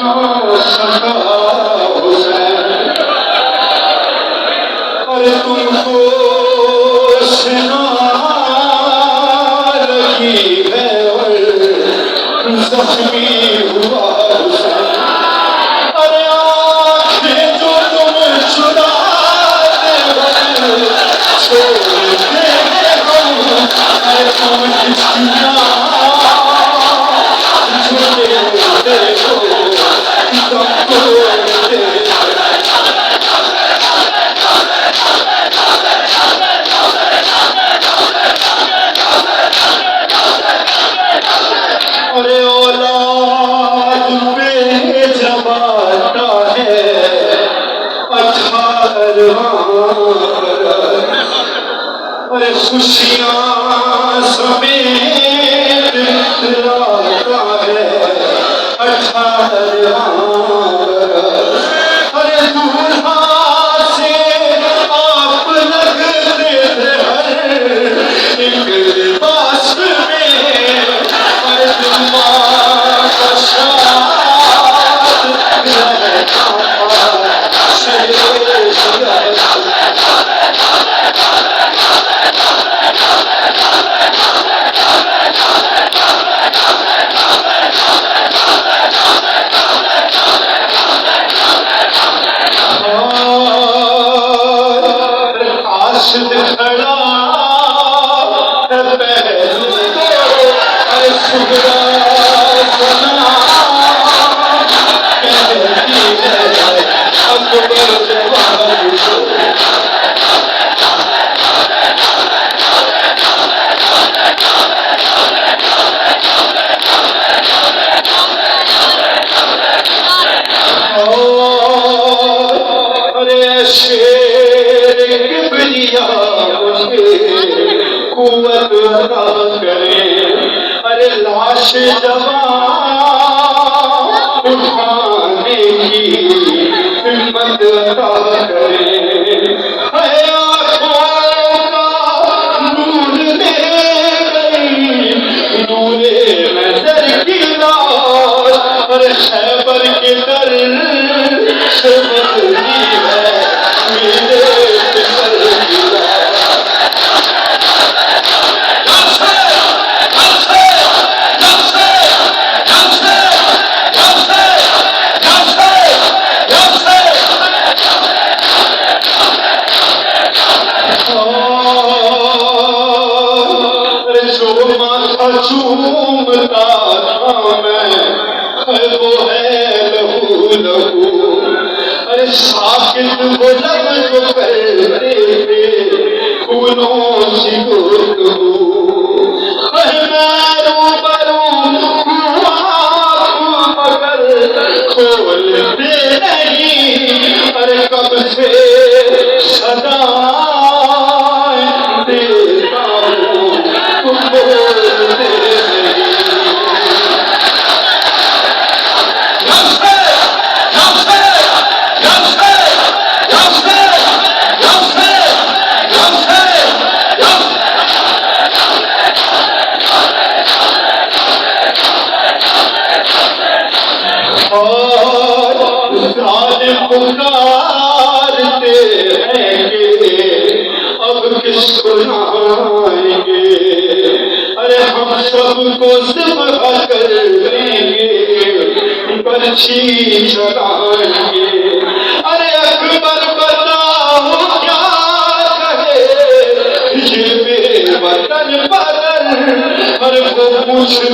सका हुसैन, अरे तुमको सिना लगी है और जख्मी हुआ हुसैन। अरे आँखें जो तुम चुराते हो छोड़ते हो, अरे तुम किसकियाँ अरे औलाद पे जमाता है 18वां, अरे खुशियाँ समेत लाता है 18वां। अरे दूल्हा से आप लगते थे हर एक लिबास में, अरे दुआ का शाद रहता खड़ा अरे सुगरा सना कहती है अकबर अरे शेर किबरिया मुझे कुव्वत अता करे, अरे लाश जवान उठाने की हिम्मत अता करे। है आँखों का नूर ले गई नूरे नजर की लाश, अरे खैबर के दर से बदली है मेरे फिकर की लाश। चूमता था मैं वो है लहू लहू, अरे साकित वो लब जो करते थे फूलों सी गुफ्तगू। मैं रूबरू हुआ मगर खोलते नहीं, अरे कब से सदाएं देता हूँ तुम बोलते पुकारते हैं कि अब किसको लाएंगे, अरे हम सबको ज़िम्मा कर देंगे पर्ची चलाएंगे। अरे अकबर बताओ क्या कहे ये बेवतन बदल, अरे वो पूछते